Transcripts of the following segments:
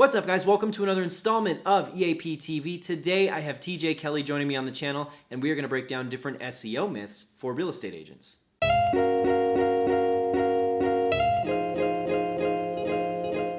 What's up, guys? Welcome to another installment of EAP TV. Today I have TJ Kelly joining me on the channel, and we are going to break down different SEO myths for real estate agents.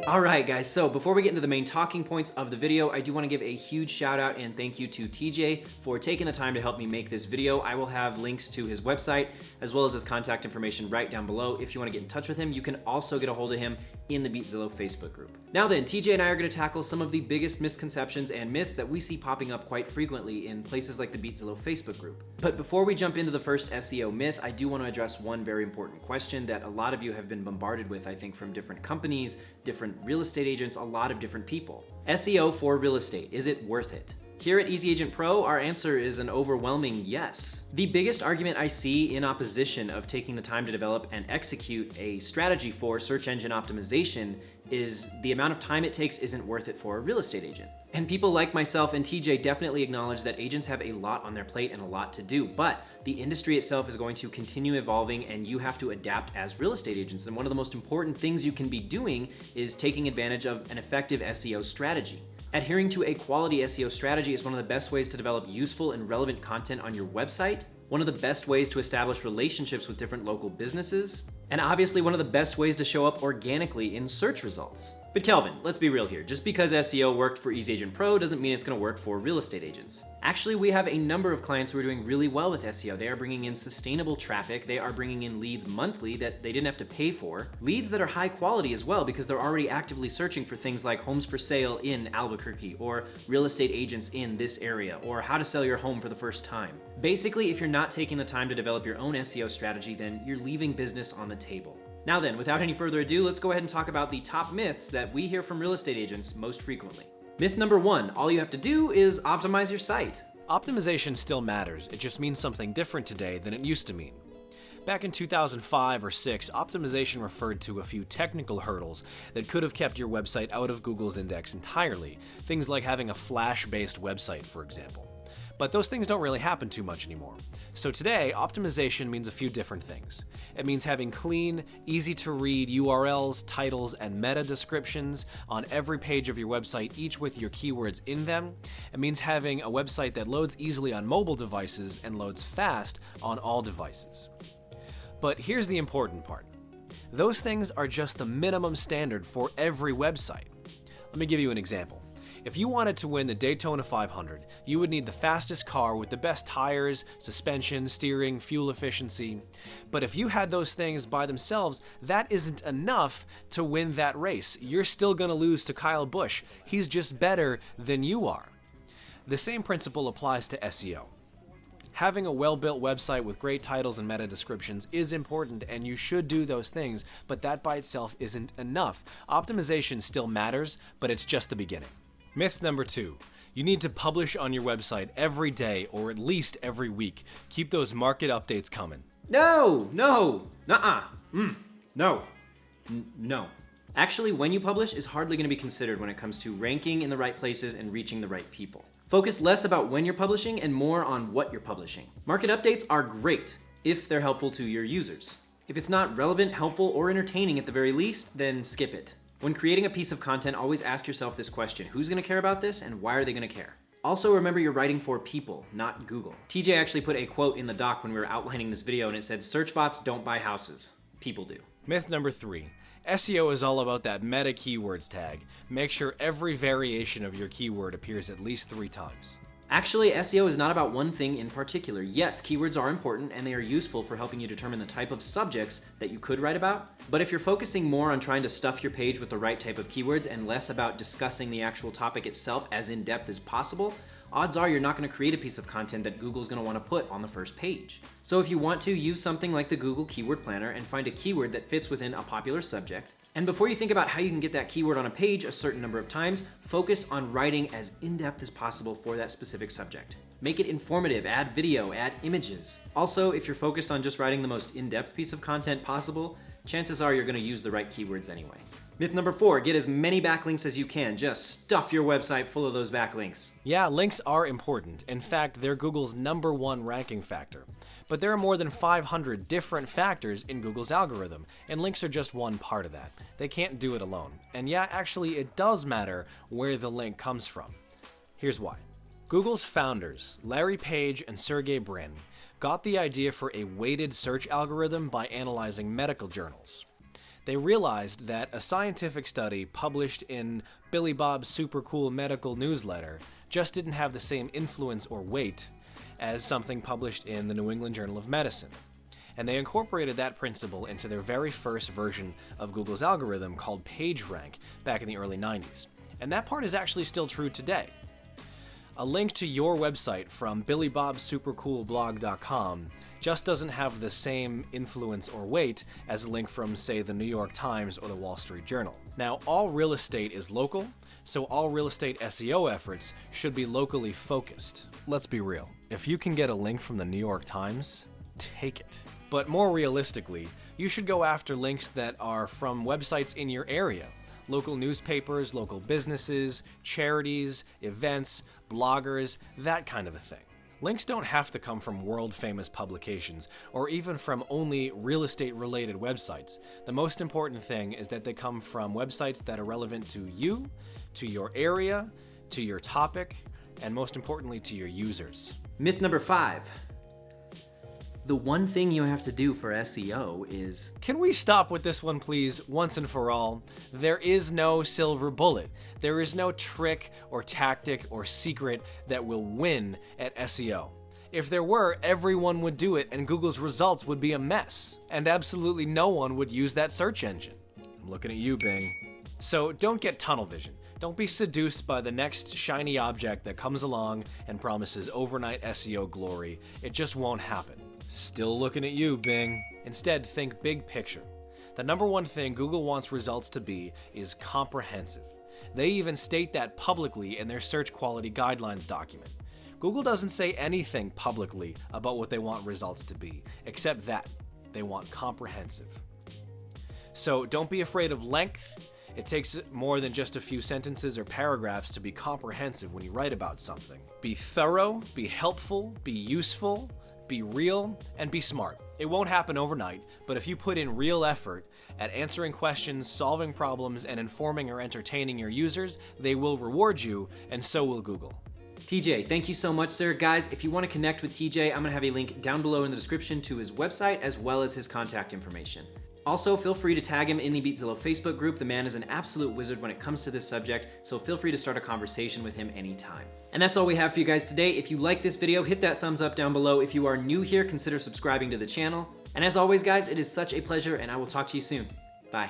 Alright guys, so before we get into the main talking points of the video, I do want to give a huge shout out and thank you to TJ for taking the time to help me make this video. I will have links to his website as well as his contact information right down below. If you want to get in touch with him, you can also get a hold of him in the Beat Zillow Facebook group. Now then, TJ and I are going to tackle some of the biggest misconceptions and myths that we see popping up quite frequently in places like the Beat Zillow Facebook group. But before we jump into the first SEO myth, I do want to address one very important question that a lot of you have been bombarded with, I think, from different companies, different real estate agents, a lot of different people. SEO for real estate, is it worth it? Here at Easy Agent Pro, our answer is an overwhelming yes. The biggest argument I see in opposition of taking the time to develop and execute a strategy for search engine optimization is the amount of time it takes isn't worth it for a real estate agent. And people like myself and TJ definitely acknowledge that agents have a lot on their plate and a lot to do, but the industry itself is going to continue evolving and you have to adapt as real estate agents. And one of the most important things you can be doing is taking advantage of an effective SEO strategy. Adhering to a quality SEO strategy is one of the best ways to develop useful and relevant content on your website, one of the best ways to establish relationships with different local businesses, and obviously one of the best ways to show up organically in search results. But Kelvin, let's be real here. Just because SEO worked for Easy Agent Pro doesn't mean it's going to work for real estate agents. Actually, we have a number of clients who are doing really well with SEO. They are bringing in sustainable traffic. They are bringing in leads monthly that they didn't have to pay for. Leads that are high quality as well because they're already actively searching for things like homes for sale in Albuquerque or real estate agents in this area or how to sell your home for the first time. Basically, if you're not taking the time to develop your own SEO strategy, then you're leaving business on the table. Now then, without any further ado, let's go ahead and talk about the top myths that we hear from real estate agents most frequently. Myth number one, all you have to do is optimize your site. Optimization still matters, it just means something different today than it used to mean. Back in 2005 or 6, optimization referred to a few technical hurdles that could have kept your website out of Google's index entirely, things like having a Flash-based website, for example. But those things don't really happen too much anymore. So today, optimization means a few different things. It means having clean, easy-to-read URLs, titles, and meta descriptions on every page of your website, each with your keywords in them. It means having a website that loads easily on mobile devices and loads fast on all devices. But here's the important part. Those things are just the minimum standard for every website. Let me give you an example. If you wanted to win the Daytona 500, you would need the fastest car with the best tires, suspension, steering, fuel efficiency. But if you had those things by themselves, that isn't enough to win that race. You're still going to lose to Kyle Busch. He's just better than you are. The same principle applies to SEO. Having a well-built website with great titles and meta descriptions is important, and you should do those things, but that by itself isn't enough. Optimization still matters, but it's just the beginning. Myth number 2. You need to publish on your website every day or at least every week. Keep those market updates coming. No. Actually, when you publish is hardly going to be considered when it comes to ranking in the right places and reaching the right people. Focus less about when you're publishing and more on what you're publishing. Market updates are great if they're helpful to your users. If it's not relevant, helpful, or entertaining at the very least, then skip it. When creating a piece of content, always ask yourself this question: who's going to care about this and why are they going to care? Also, remember you're writing for people, not Google. TJ actually put a quote in the doc when we were outlining this video and it said, "Search bots don't buy houses. People do." Myth number 3. SEO is all about that meta keywords tag. Make sure every variation of your keyword appears at least 3 times. Actually, SEO is not about one thing in particular. Yes, keywords are important and they are useful for helping you determine the type of subjects that you could write about. But if you're focusing more on trying to stuff your page with the right type of keywords and less about discussing the actual topic itself as in-depth as possible, odds are you're not going to create a piece of content that Google's going to want to put on the first page. So if you want to, use something like the Google Keyword Planner and find a keyword that fits within a popular subject. And before you think about how you can get that keyword on a page a certain number of times, focus on writing as in-depth as possible for that specific subject. Make it informative, add video, add images. Also, if you're focused on just writing the most in-depth piece of content possible, chances are you're going to use the right keywords anyway. Myth number 4, get as many backlinks as you can. Just stuff your website full of those backlinks. Yeah, links are important. In fact, they're Google's #1 ranking factor. But there are more than 500 different factors in Google's algorithm, and links are just one part of that. They can't do it alone. And yeah, actually, it does matter where the link comes from. Here's why. Google's founders, Larry Page and Sergey Brin, got the idea for a weighted search algorithm by analyzing medical journals. They realized that a scientific study published in Billy Bob's Super Cool Medical Newsletter just didn't have the same influence or weight as something published in the New England Journal of Medicine. And they incorporated that principle into their very first version of Google's algorithm called PageRank back in the early 90s. And that part is actually still true today. A link to your website from BillyBobSuperCoolBlog.com just doesn't have the same influence or weight as a link from, say, the New York Times or the Wall Street Journal. Now, all real estate is local, so all real estate SEO efforts should be locally focused. Let's be real. If you can get a link from the New York Times, take it. But more realistically, you should go after links that are from websites in your area. Local newspapers, local businesses, charities, events, bloggers, that kind of a thing. Links don't have to come from world-famous publications or even from only real estate-related websites. The most important thing is that they come from websites that are relevant to you, to your area, to your topic, and most importantly, to your users. Myth number 5. The one thing you have to do for SEO is... Can we stop with this one, please, once and for all? There is no silver bullet. There is no trick or tactic or secret that will win at SEO. If there were, everyone would do it and Google's results would be a mess. And absolutely no one would use that search engine. I'm looking at you, Bing. So don't get tunnel vision. Don't be seduced by the next shiny object that comes along and promises overnight SEO glory. It just won't happen. Still looking at you, Bing. Instead, think big picture. The number one thing Google wants results to be is comprehensive. They even state that publicly in their search quality guidelines document. Google doesn't say anything publicly about what they want results to be, except that they want comprehensive. So don't be afraid of length. It takes more than just a few sentences or paragraphs to be comprehensive when you write about something. Be thorough, be helpful, be useful, be real, and be smart. It won't happen overnight, but if you put in real effort at answering questions, solving problems, and informing or entertaining your users, they will reward you, and so will Google. TJ, thank you so much, sir. Guys, if you want to connect with TJ, I'm going to have a link down below in the description to his website as well as his contact information. Also, feel free to tag him in the Beatzilla Facebook group. The man is an absolute wizard when it comes to this subject, so feel free to start a conversation with him anytime. And that's all we have for you guys today. If you like this video, hit that thumbs up down below. If you are new here, consider subscribing to the channel. And as always, guys, it is such a pleasure, and I will talk to you soon. Bye.